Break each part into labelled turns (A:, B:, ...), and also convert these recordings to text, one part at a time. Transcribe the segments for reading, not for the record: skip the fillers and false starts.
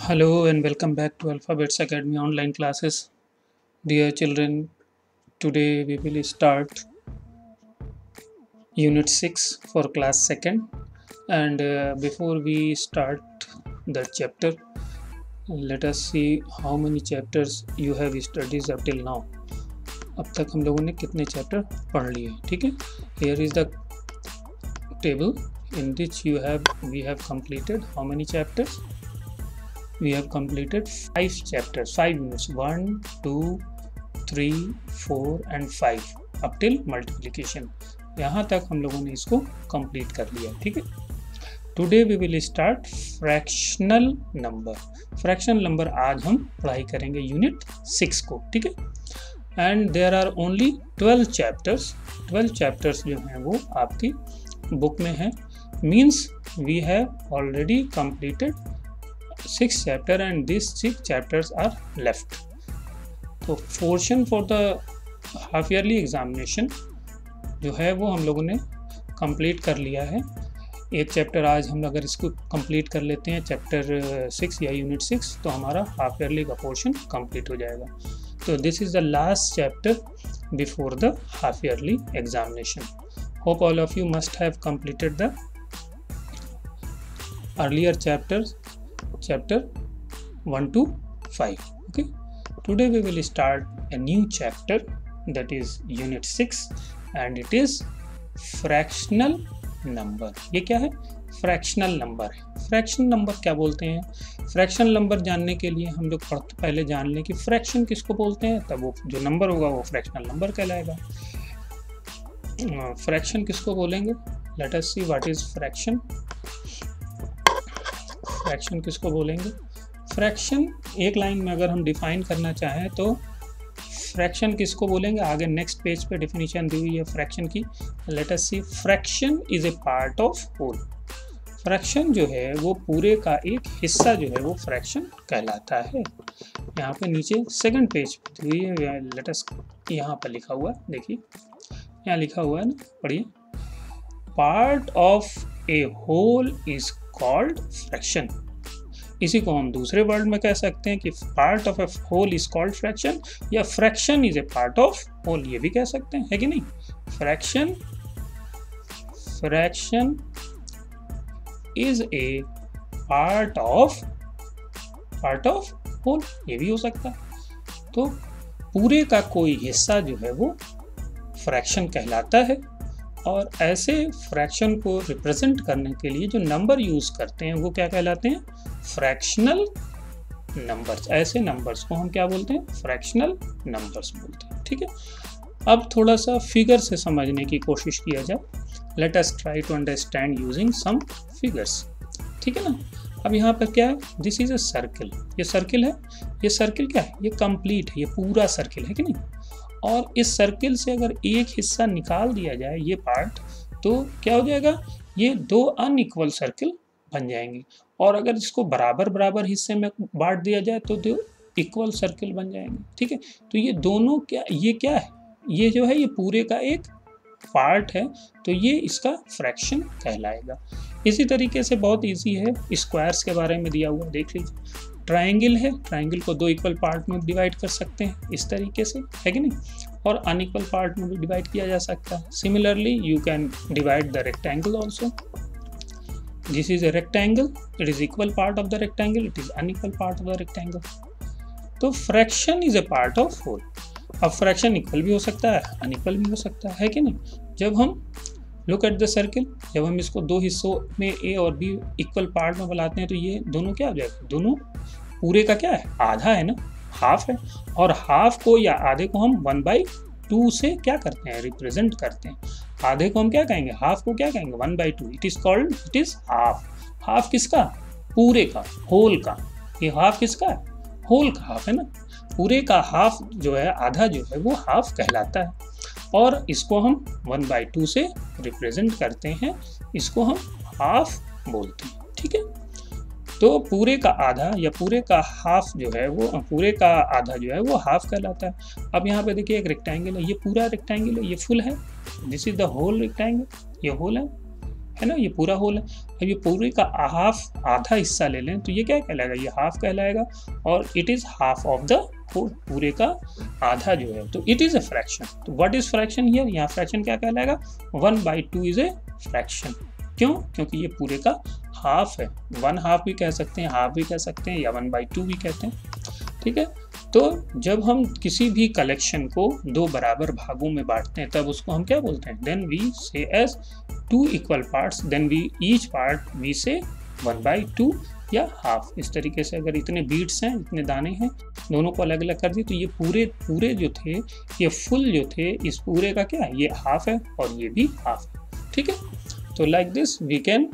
A: Hello and welcome back to Alphabets Academy online classes. Dear children, today we will start Unit 6 for class 2nd. And before we start the chapter, let us see how many chapters you have studied up till now. अब तक हम लोगों ने कितने chapter पढ़ लिए, ठीक है? Here is the table in which we have completed how many chapters? We have completed 5 chapters, 5 units, 1, 2, 3, 4 and 5 up till multiplication. यहाँ तक हम लोगों ने इसको कंप्लीट कर लिया, ठीक है? Today we will start fractional number. Fractional number आज हम पढ़ाई करेंगे यूनिट 6 को, ठीक है? And there are only 12 chapters. 12 chapters जो हैं वो आपकी बुक में हैं. Means we have already completed 6 chapter and these 6 chapters are left. तो portion for the half yearly examination जो है वो हम लोगों ने कंप्लीट कर लिया है. एक चैप्टर आज हम अगर इसको कंप्लीट कर लेते हैं चैप्टर 6 या यूनिट 6 तो हमारा हाफ ईयरली का पोर्शन कंप्लीट हो जाएगा. तो this is the last chapter before the half yearly examination. Hope all of you must have completed the earlier chapter 1 to 5. Okay, today we will start a new chapter, that is unit 6, and it is fractional number. ये क्या है? Fractional number है. Fractional number क्या बोलते हैं? Fractional number जानने के लिए हम लोग पहले जान लें कि फ्रैक्शन किसको बोलते हैं, तब वो जो नंबर होगा वो फ्रैक्शनल नंबर कहलाएगा. फ्रैक्शन किसको बोलेंगे? Late us see what is fraction. Fraction किसको बोलेंगे? फ्रैक्शन एक लाइन में अगर हम डिफाइन करना चाहें तो फ्रैक्शन किसको बोलेंगे? आगे नेक्स्ट पेज पे डेफिनेशन दी हुई है फ्रैक्शन की. Let us see. Fraction is a part of whole. Fraction जो है वो पूरे का एक हिस्सा जो है वो फ्रैक्शन कहलाता है. यहाँ पे नीचे सेकंड पेज पे दी हुई है. लेट अस, यहाँ पर लिखा हुआ है, देखिए यहाँ लिखा हुआ है ना, पढ़िए. Part of a whole is called fraction. इसी को हम दूसरे वर्ड में कह सकते हैं कि part of a whole is called fraction, या fraction is a part of whole, ये भी कह सकते हैं, है कि नहीं? Fraction is a part of whole, ये भी हो सकता है. तो पूरे का कोई हिस्सा जो है वो फ्रैक्शन कहलाता है. और ऐसे फ्रैक्शन को रिप्रेजेंट करने के लिए जो नंबर यूज करते हैं वो क्या कहलाते हैं? Fractional numbers. ऐसे नंबर्स को हम क्या बोलते हैं? फ्रैक्शनल नंबर्स बोलते हैं, ठीक है? अब थोड़ा सा फिगर से समझने की कोशिश किया जाए. Let us try to understand using some figures, ठीक है ना? अब यहाँ पर क्या है? This is a circle. ये सर्किल है. ये सर्किल क्या है? ये कंप्लीट है, ये पूरा सर्किल है कि नहीं? और इस सर्किल से अगर एक हिस्सा निकाल दिया जाए, ये पार्ट, तो क्या हो जाएगा? ये 2 अनइक्वल सर्किल बन जाएंगे. और अगर इसको बराबर बराबर हिस्से में बांट दिया जाए तो 2 इक्वल सर्किल बन जाएंगे, ठीक है? तो ये दोनों क्या है? ये जो है ये पूरे का एक पार्ट है, तो ये इसका फ्रैक्शन कहलाएगा. इसी तरीके से बहुत इजी है. स्क्वायर्स के बारे में दिया हुआ देख लीजिए. ट्रायंगल है, ट्रायंगल को 2 इक्वल पार्ट में डिवाइड कर सकते हैं इस तरीके से, है कि नहीं? और अनइक्वल पार्ट में भी डिवाइड किया जा सकता है. Similarly you can divide the rectangle also. This is a rectangle, it is equal part of the rectangle, it is unequal part of the rectangle. तो fraction is a part of whole. अब fraction equal भी हो सकता है, unequal भी हो सकता है कि नहीं? जब हम लुक एट द सर्किल, जब हम इसको 2 हिस्सों में ए और बी इक्वल पार्ट में बनाते हैं तो ये दोनों क्या हो जाएगा? दोनों पूरे का क्या है? आधा है ना, हाफ है. और हाफ को या आधे को हम 1/2 से क्या करते हैं? रिप्रेजेंट करते हैं. आधे को हम क्या कहेंगे? हाफ को क्या कहेंगे? 1/2. It is half. हाफ किसका? पूरे का, होल का. ये हाफ किसका है? होल का हाफ है ना. पूरे का हाफ जो है, आधा जो है वो हाफ कहलाता है. और इसको हम 1/2 से रिप्रेजेंट करते हैं, इसको हम हाफ बोलते हैं, ठीक है? तो पूरे का आधा या पूरे का हाफ जो है वो, पूरे का आधा जो है वो हाफ कहलाता है. अब यहाँ पे देखिए एक रेक्टेंगल है, ये पूरा रेक्टेंगल है, ये फुल है. This is the whole rectangle, ये होल है. है ना, ये पूरा होल है। अब ये पूरे का हाफ, आधा हिस्सा ले लें तो ये क्या कहलाएगा, ये हाफ कहलाएगा, और it is half of the whole, पूरे का आधा जो है, तो इट इज अ फ्रैक्शन। तो व्हाट इज फ्रैक्शन हियर, यहाँ फ्रैक्शन क्या कहलाएगा, 1/2 इज ए फ्रैक्शन। क्यों, क्योंकि ये पूरे का हाफ है, 1/2 भी कह सकते हैं, हाफ भी कह सकते हैं, या 1/2 भी कहते हैं, ठीक है। तो जब हम किसी भी कलेक्शन को दो बराबर भागों में बांटते हैं तब उसको हम क्या बोलते हैं, then we say as 2 equal parts, then we each part we say 1/2 या हाफ। इस तरीके से अगर इतने बीट्स हैं, इतने दाने हैं, दोनों को अलग अलग कर दिए तो ये पूरे जो थे, ये फुल जो थे, इस पूरे का क्या है, ये हाफ है और ये भी हाफ है, ठीक है। तो like this we can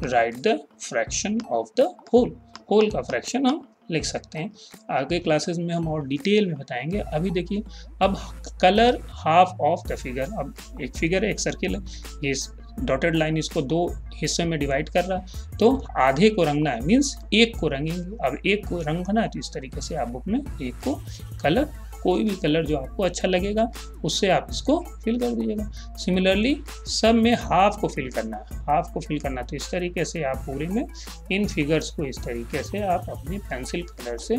A: write the fraction of the whole, whole का फ्रैक्शन हम लिख सकते हैं। आगे क्लासेस में हम और डिटेल में बताएंगे। अभी देखिए, अब colour half of the figure, अब एक फिगर है, एक सर्किल है, ये डॉटेड लाइन इसको दो हिस्से में डिवाइड कर रहा है, तो आधे को रंगना है, मीन्स एक को रंगेंगे। अब एक को रंगना है तो इस तरीके से आप बुक में एक को कलर, कोई भी कलर जो आपको अच्छा लगेगा उससे आप इसको फिल कर दीजिएगा। सिमिलरली सब में हाफ को फिल करना है, हाफ को फिल करना, तो इस तरीके से आप पूरे में इन फिगर्स को इस तरीके से आप अपनी पेंसिल कलर से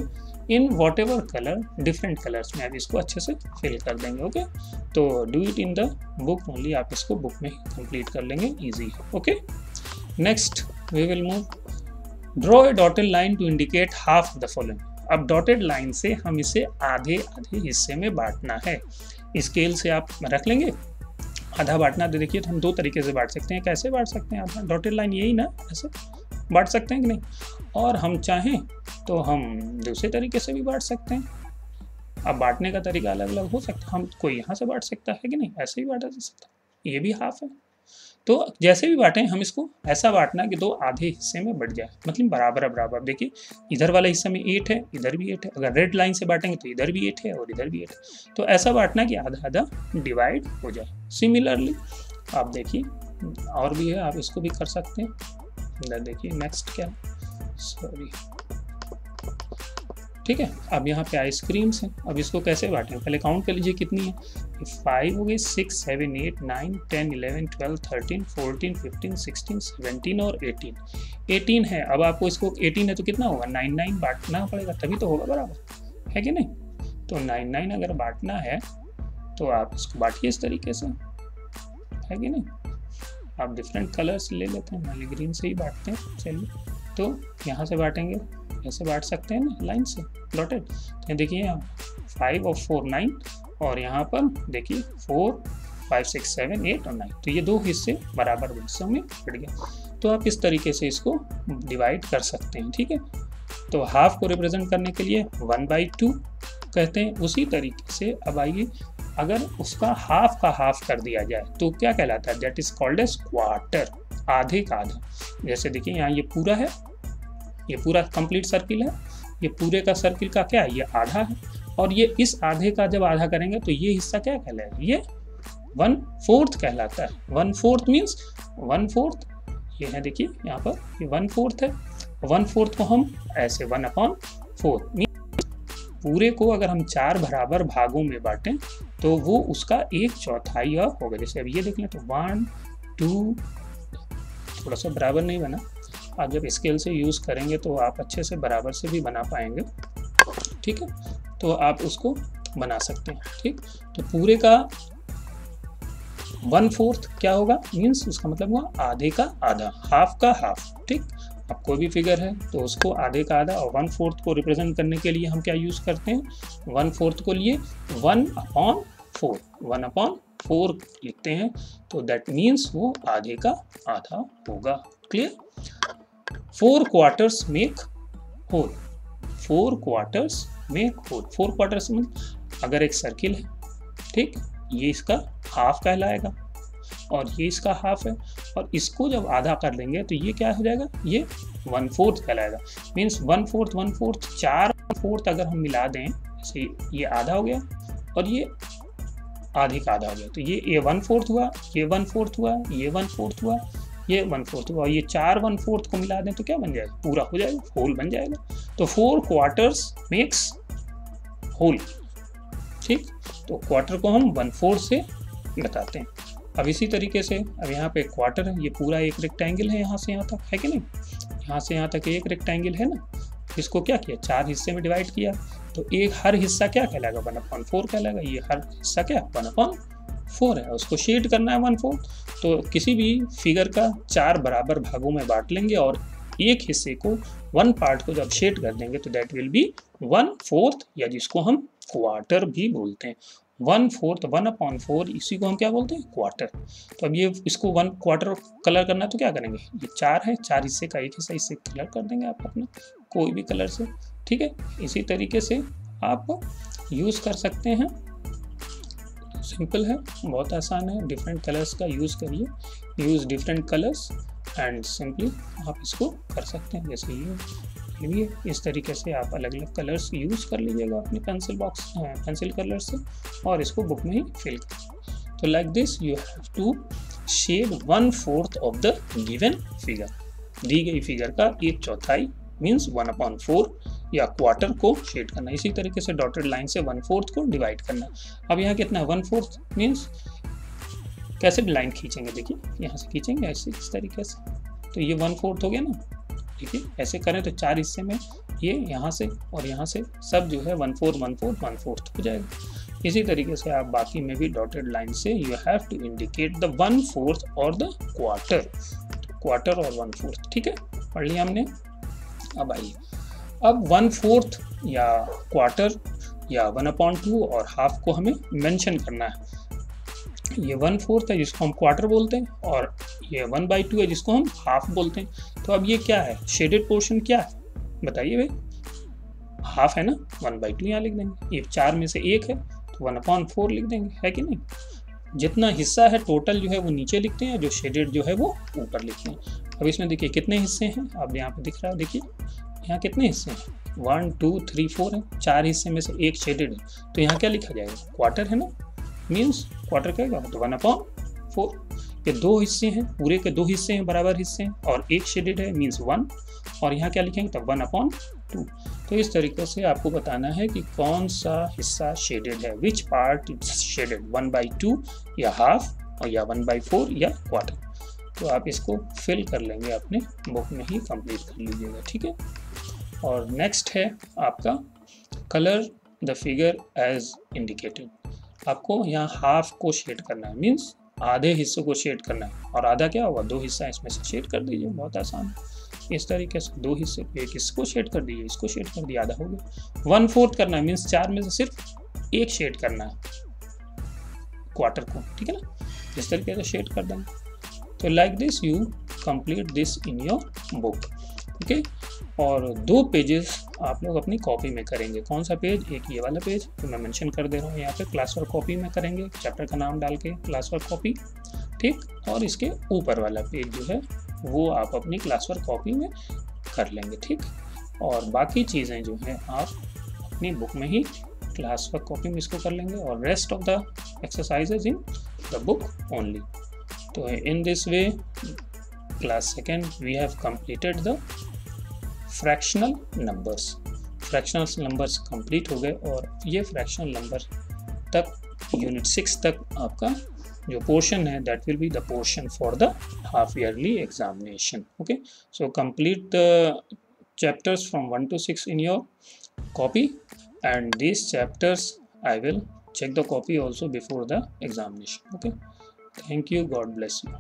A: in what ever colour, different colours में आप इसको अच्छे से फिल कर देंगे। ओके, तो do it in the book only, आप इसको बुक में कंप्लीट कर लेंगे, ईजी है। Okay, next we will move, draw a dotted line to indicate half the following. अब डॉटेड लाइन से हम इसे आधे आधे हिस्से में बांटना है। स्केल से आप रख लेंगे, आधा बांटना, तो देखिए तो हम दो तरीके से बांट सकते हैं। कैसे बांट सकते हैं आधा, डॉटेड लाइन यही ना, ऐसे बांट सकते हैं कि नहीं, और हम चाहें तो हम दूसरे तरीके से भी बांट सकते हैं। अब बांटने का तरीका अलग अलग हो सकता है, हम कोई यहाँ से बांट सकता है कि नहीं, ऐसे भी बांटा जा सकता है, ये भी हाफ है। तो जैसे भी बांटें हम इसको ऐसा बांटना कि दो आधे हिस्से में बढ़ जाए, मतलब बराबर बराबर। देखिए इधर वाले हिस्से में 8 है, इधर भी 8 है, अगर रेड लाइन से बांटेंगे तो इधर भी 8 है और इधर भी 8 है, तो ऐसा बांटना कि आधा आधा डिवाइड हो जाए। सिमिलरली आप देखिए और भी है, आप इसको भी कर सकते हैं। इधर देखिए नेक्स्ट क्या है, सॉरी, ठीक है। अब यहाँ पे आइसक्रीम्स हैं, अब इसको कैसे बांटें, पहले काउंट कर लीजिए कितनी है, 5 हो गई, 6 7 8 9 10 11 12 13 14 15 16 17 और 18 है। अब आपको इसको 18 है तो कितना होगा, 9 बांटना पड़ेगा, तभी तो होगा बराबर, है कि नहीं। तो 9 अगर बांटना है तो आप इसको बांटिए इस तरीके से, है कि नहीं। आप डिफरेंट कलर्स ले लेते हैं, मान ग्रीन से ही बांटते हैं, चलिए। तो यहाँ से बांटेंगे, ऐसे बांट सकते हैं ना लाइन से डॉटेड। तो देखिए यहाँ 5 और 4 9, और यहाँ पर देखिए 4 5 6 7 8 और 9, तो ये दो हिस्से बराबर हिस्सों में बढ़ गए। तो आप इस तरीके से इसको डिवाइड कर सकते हैं, ठीक है। तो हाफ को रिप्रेजेंट करने के लिए 1/2 कहते हैं। उसी तरीके से अब आइए, अगर उसका हाफ का हाफ कर दिया जाए तो क्या कहलाता है, that is called as quarter, आधे का आधा। जैसे देखिए यहाँ ये पूरा है, ये पूरा कंप्लीट सर्किल है, ये पूरे का सर्किल का क्या है, ये आधा है, और ये इस आधे का जब आधा करेंगे तो ये हिस्सा क्या कहलाएगा, ये 1/4 कहलाता है। 1/4 मीन्स 1/4, ये है देखिए यहाँ पर, ये 1/4 है। 1/4 को हम ऐसे 1/4 पूरे को अगर हम 4 बराबर भागों में बांटें तो वो उसका 1/4 होगा। जैसे अब ये देख लें तो 1 2, थोड़ा सा बराबर नहीं बना, आप जब स्केल से यूज़ करेंगे तो आप अच्छे से बराबर से भी बना पाएंगे, ठीक है। तो आप उसको बना सकते हैं, ठीक। तो पूरे का 1/4 क्या होगा, मीन्स उसका मतलब हुआ आधे का आधा, हाफ का हाफ, ठीक। अब कोई भी फिगर है तो उसको आधे का आधा और 1/4 को रिप्रेजेंट करने के लिए हम क्या यूज़ करते हैं, 1/4 को लिए 1/4 लिखते हैं, तो दैट मीन्स वो आधे का आधा होगा। Clear. 4 quarters make whole, 4 quarters make whole. 4 quarters में अगर एक सर्किल है, ठीक, ये इसका हाफ कहलाएगा और ये इसका हाफ है, और इसको जब आधा कर लेंगे तो ये क्या हो जाएगा, ये 1/4 कहलाएगा। मीन्स 1/4 4/4 अगर हम मिला दें, जैसे ये आधा हो गया और ये आधे का आधा हो गया, तो ये 1/4 हुआ, ये 1/4 हुआ, ये 1/4 हुआ, ये 1/4 हुआ, ये 4 1/4 को मिला दें तो क्या बन जाएगा, पूरा हो जाएगा, होल बन जाएगा। तो 4 क्वार्टर्स मेक्स होल, ठीक। तो क्वार्टर को हम 1/4 से बताते हैं। अब इसी तरीके से अब यहाँ पे क्वार्टर है, ये पूरा एक रेक्टेंगल है यहाँ से यहाँ तक, है कि नहीं, यहाँ से यहाँ तक एक रेक्टेंगल है ना, इसको क्या किया 4 हिस्से में डिवाइड किया, तो एक हर हिस्सा क्या कहलाएगा 1/4 कहलाएगा, ये हर हिस्सा क्या 1/4 है, उसको शेड करना है 1/4। तो किसी भी फिगर का 4 बराबर भागों में बांट लेंगे और एक हिस्से को 1 पार्ट को जब शेड कर देंगे तो दैट विल बी 1/4, या जिसको हम क्वार्टर भी बोलते हैं। 1/4 1/4 इसी को हम क्या बोलते हैं क्वार्टर। तो अब ये इसको 1/4 कलर करना है तो क्या करेंगे, ये 4 है, 4 हिस्से का एक हिस्सा इससे कलर कर देंगे आप अपना कोई भी कलर से, ठीक है। इसी तरीके से आप यूज़ कर सकते हैं, सिंपल है, बहुत आसान है, डिफरेंट कलर्स का यूज़ करिए, use different colours and simply आप इसको कर सकते हैं। जैसे ये भी इस तरीके से आप अलग अलग कलर्स यूज़ कर लीजिएगा अपने पेंसिल कलर से और इसको बुक में ही फिल कर। तो like this you have to shade 1/4 of the given figure, दी गई फिगर का 1/4 मीन्स 1/4 या क्वार्टर को शेड करना। इसी तरीके से डॉटेड लाइन से 1/4 को डिवाइड करना। अब यहाँ कितना है 1/4 मीन्स कैसे लाइन खींचेंगे, देखिए यहाँ से खींचेंगे ऐसे इस तरीके से, तो ये 1/4 हो गया ना, ठीक है। ऐसे करें तो 4 हिस्से में ये यहाँ से और यहाँ से सब जो है 1/4 1/4 1/4 हो जाएगा। इसी तरीके से आप बाकी में भी डॉटेड लाइन से you have to indicate the 1/4 और द क्वार्टर और 1/4, ठीक है, पढ़ लिया हमने। अब आइए, अब 1/4 या क्वार्टर या 1/2 और हाफ को हमें मेंशन करना है। ये 1/4 है जिसको हम क्वार्टर बोलते हैं और ये 1/2 है जिसको हम हाफ बोलते हैं। तो अब ये क्या है, शेडेड पोर्शन क्या है बताइए भाई, हाफ है ना, 1/2 यहाँ लिख देंगे, ये 4 में से एक है तो 1/4 लिख देंगे, है कि नहीं। जितना हिस्सा है टोटल जो है वो नीचे लिखते हैं, जो शेडेड जो है वो ऊपर लिखते हैं। अब इसमें देखिए कितने हिस्से हैं, अब यहाँ पे दिख रहा है, देखिए यहाँ कितने हिस्से हैं 1 2 3 4 है, 4 हिस्से में से एक शेडेड है, तो यहाँ क्या लिखा जाएगा क्वार्टर है ना, मीन्स क्वार्टर क्या होगा तो 1/4। ये 2 हिस्से हैं, पूरे के 2 हिस्से हैं, बराबर हिस्से हैं और एक शेडेड है मीन्स 1, और यहाँ क्या लिखेंगे तो 1/2। तो इस तरीके से आपको बताना है कि कौन सा हिस्सा शेडेड है, विच पार्ट इज शेडेड, 1/2 या हाफ और या 1/4 या क्वार्टर। तो आप इसको फिल कर लेंगे अपने बुक में ही कंप्लीट कर लीजिएगा, ठीक है। और नेक्स्ट है आपका colour the figure as indicated. आपको यहाँ हाफ को शेड करना है, मीन्स आधे हिस्से को शेड करना है, और आधा क्या होगा 2 हिस्सा इसमें से शेड कर दीजिए, बहुत आसान है। इस तरीके से 2 हिस्से पे एक इसको शेड कर दीजिए, इसको शेड कर दिया, आधा हो गया। 1/4 करना है मीन्स 4 में से सिर्फ एक शेड करना है क्वार्टर को, ठीक है ना, इस तरीके से शेड कर देंगे। तो like this you complete this in your book, okay. और 2 पेजेस आप लोग अपनी कॉपी में करेंगे। कौन सा पेज, एक ये वाला पेज तो मैं मेंशन कर दे रहा हूँ यहाँ पे, क्लास वर्क कॉपी में करेंगे, चैप्टर का नाम डाल के क्लास वर्क कॉपी, ठीक। और इसके ऊपर वाला पेज जो है वो आप अपनी क्लास वर्क कॉपी में कर लेंगे, ठीक। और बाकी चीज़ें जो हैं आप अपनी बुक में ही क्लास वर्क कॉपी में इसको कर लेंगे, और rest of the exercises in the book only. तो in this way class second we have completed the fractional numbers complete हो गए, और ये फ्रैक्शनल नंबर तक यूनिट 6 तक आपका जो पोर्शन है that will be the portion for the half yearly examination, okay. So complete the chapters from 1 to 6 in your copy, and these chapters I will check the copy also before the examination, okay. Thank you, God bless you.